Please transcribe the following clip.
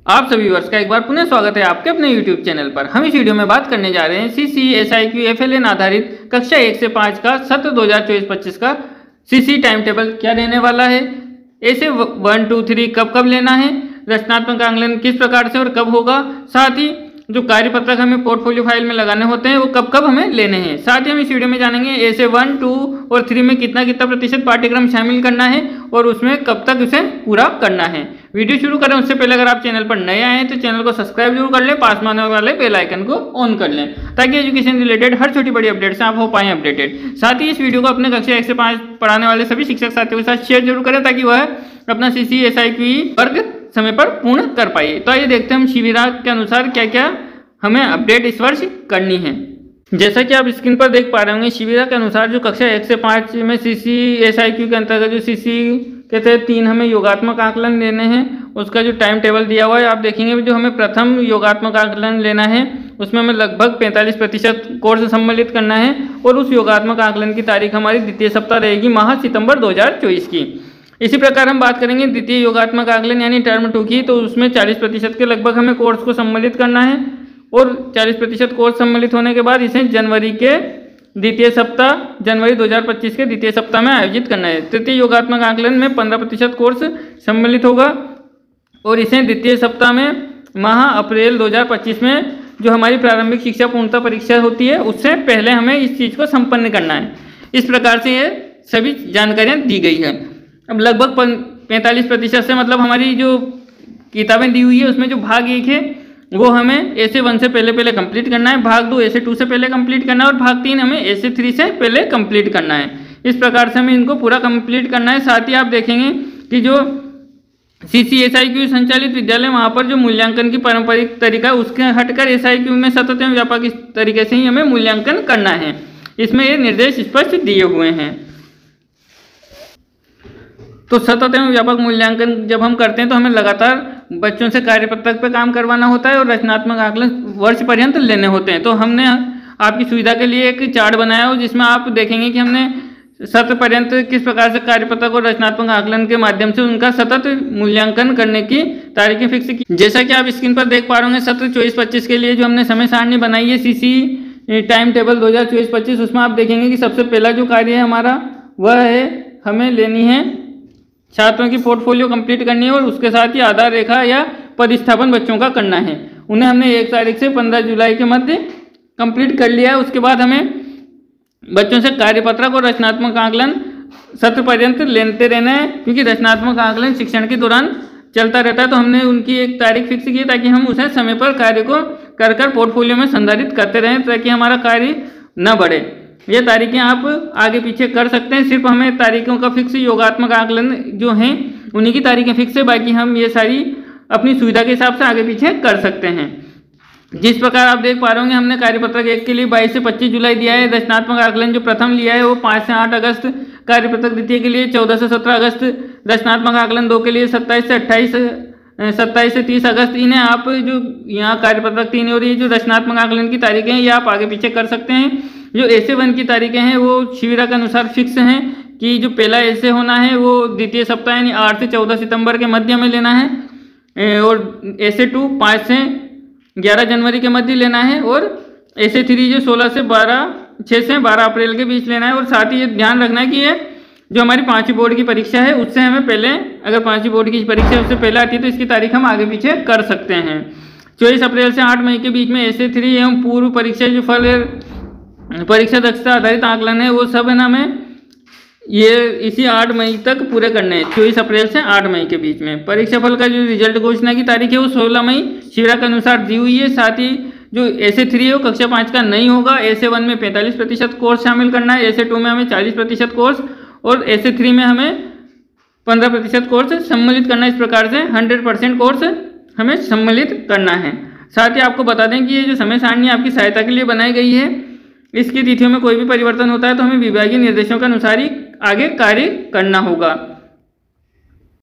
आप सभी व्यूअर्स का एक बार पुनः स्वागत है आपके अपने YouTube चैनल पर। हम इस वीडियो में बात करने जा रहे हैं CC SIQ FLN आधारित कक्षा 1 से 5 का सत्र 2024-25 का CC टाइम टेबल क्या रहने वाला है, ऐसे 1, 2, 3 कब कब लेना है, रचनात्मक आकलन किस प्रकार से और कब होगा, साथ ही जो कार्यपत्रक हमें पोर्टफोलियो फाइल में लगाने होते हैं वो कब कब हमें लेने हैं। साथ ही हम इस वीडियो में जानेंगे ऐसे 1, 2 और 3 में कितना प्रतिशत पाठ्यक्रम शामिल करना है और उसमें कब तक उसे पूरा करना है। वीडियो शुरू करें उससे पहले अगर आप चैनल पर नए आए हैं तो चैनल को सब्सक्राइब जरूर कर लें, पास में आने वाले बेल आइकन को ऑन कर लें ताकि एजुकेशन रिलेटेड हर छोटी बड़ी अपडेट से आप हो पाएं अपडेटेड। साथ ही इस वीडियो को अपने कक्षा 1 से 5 पढ़ाने वाले सभी शिक्षक साथियों के साथ शेयर जरूर करें ताकि वह अपना CC SIQ वर्ग समय पर पूर्ण कर पाइए। तो आइए देखते हैं हम शिविरा के अनुसार क्या क्या हमें अपडेट इस वर्ष करनी है। जैसा कि आप स्क्रीन पर देख पा रहे होंगे, शिविरा के अनुसार जो कक्षा 1 से 5 में CC SIQ के अंतर्गत जो CC के तहत 3 हमें योगात्मक आकलन लेने हैं उसका जो टाइम टेबल दिया हुआ है आप देखेंगे। जो हमें प्रथम योगात्मक आकलन लेना है उसमें हमें लगभग 45% कोर्स सम्मिलित करना है और उस योगात्मक आकलन की तारीख हमारी द्वितीय सप्ताह रहेगी माह सितंबर 2024 की। इसी प्रकार हम बात करेंगे द्वितीय योगात्मक आकलन यानी टर्म 2 की, तो उसमें 40% के लगभग हमें कोर्स को सम्मिलित करना है और 40% कोर्स सम्मिलित होने के बाद इसे जनवरी के द्वितीय सप्ताह जनवरी 2025 के द्वितीय सप्ताह में आयोजित करना है। तृतीय योगात्मक आकलन में 15% कोर्स सम्मिलित होगा और इसे द्वितीय सप्ताह में माह अप्रैल 2025 में जो हमारी प्रारंभिक शिक्षा पूर्णता परीक्षा होती है उससे पहले हमें इस चीज़ को संपन्न करना है। इस प्रकार से ये सभी जानकारियाँ दी गई है। अब लगभग 45% से मतलब हमारी जो किताबें दी हुई है उसमें जो भाग 1 है वो हमें ऐसे 1 से पहले कंप्लीट करना है, भाग 2 ऐसे 2 से पहले कंप्लीट करना है और भाग 3 हमें ऐसे 3 से पहले कंप्लीट करना है। इस प्रकार से हमें इनको पूरा कंप्लीट करना है। साथ ही आप देखेंगे कि जो CC SIQ संचालित विद्यालय वहाँ पर जो मूल्यांकन की पारंपरिक तरीका उसके हटकर SIQ में सतत एवं व्यापक इस तरीके से ही हमें मूल्यांकन करना है। इसमें ये निर्देश स्पष्ट दिए हुए हैं। तो सतत एवं व्यापक मूल्यांकन जब हम करते हैं तो हमें लगातार बच्चों से कार्यपत्रक पर काम करवाना होता है और रचनात्मक आकलन वर्ष पर्यंत लेने होते हैं। तो हमने आपकी सुविधा के लिए एक चार्ट बनाया हो जिसमें आप देखेंगे कि हमने सत्र पर्यंत किस प्रकार से कार्यपत्रक और रचनात्मक आकलन के माध्यम से उनका सतत मूल्यांकन करने की तारीखें फिक्स की। जैसा कि आप स्क्रीन पर देख पा रहे होंगे, सत्र 24-25 के लिए जो हमने समय सारणी बनाई है CC टाइम टेबल 2024-25 उसमें आप देखेंगे कि सबसे पहला जो कार्य है हमारा वह है हमें लेनी है छात्रों की पोर्टफोलियो कंप्लीट करनी है और उसके साथ ही आधार रेखा या प्रतिस्थापन बच्चों का करना है। उन्हें हमने 1 तारीख से 15 जुलाई के मध्य कंप्लीट कर लिया है। उसके बाद हमें बच्चों से कार्यपत्रक और रचनात्मक आकलन सत्र पर्यंत लेते रहना है क्योंकि रचनात्मक आकलन शिक्षण के दौरान चलता रहता है। तो हमने उनकी एक तारीख फिक्स की ताकि हम उसे समय पर कार्य को कर पोर्टफोलियो में संधारित करते रहें ताकि हमारा कार्य न बढ़े। ये तारीखें आप आगे पीछे कर सकते हैं, सिर्फ हमें तारीखों का फिक्स योगात्मक आकलन जो हैं उन्हीं की तारीखें फिक्स है, बाकी हम ये सारी अपनी सुविधा के हिसाब से आगे पीछे कर सकते हैं। जिस प्रकार आप देख पा रहे होंगे हमने कार्यपत्रक 1 के लिए 22 से 25 जुलाई दिया है, रचनात्मक आकलन जो प्रथम लिया है वो 5 से 8 अगस्त, कार्यपत्रक द्वितीय के लिए 14 से 17 अगस्त, रचनात्मक आकलन 2 के लिए 27 से 30 अगस्त। इन्हें आप जो यहाँ कार्यपत्रक 3 और ये जो रचनात्मक आकलन की तारीखें हैं ये आप आगे पीछे कर सकते हैं। जो ऐसे 1 की तारीखें हैं वो शिविरा के अनुसार फिक्स हैं कि जो पहला ऐसे होना है वो द्वितीय सप्ताह यानी 8 से 14 सितंबर के मध्य में लेना है और ऐसे 2 5 से 11 जनवरी के मध्य लेना है और ऐसे 3 जो 6 से 12 अप्रैल के बीच लेना है। और साथ ही ये ध्यान रखना है कि ये जो हमारी 5वीं बोर्ड की परीक्षा है उससे हमें पहले, अगर 5वीं बोर्ड की परीक्षा उससे पहले आती है तो इसकी तारीख हम आगे पीछे कर सकते हैं। 24 अप्रैल से 8 मई के बीच में ऐसे 3 एवं पूर्व परीक्षा जो फल परीक्षा दक्षता आधारित आकलन है वो सब है ना हमें ये इसी 8 मई तक पूरे करने हैं। 24 अप्रैल से 8 मई के बीच में परीक्षा फल का जो रिजल्ट घोषणा की तारीख है वो 16 मई शिविरा के अनुसार दी हुई है। साथ ही जो ऐसे 3 है वो कक्षा 5 का नहीं होगा। ऐसे 1 में 45% कोर्स शामिल करना है, ऐसे 2 में हमें 40% कोर्स और ऐसे 3 में हमें 15% कोर्स सम्मिलित करना है। इस प्रकार से 100% कोर्स हमें सम्मिलित करना है। साथ ही आपको बता दें कि ये जो समय सारणी आपकी सहायता के लिए बनाई गई है, इसकी तिथियों में कोई भी परिवर्तन होता है तो हमें विभागीय निर्देशों के अनुसार ही आगे कार्य करना होगा।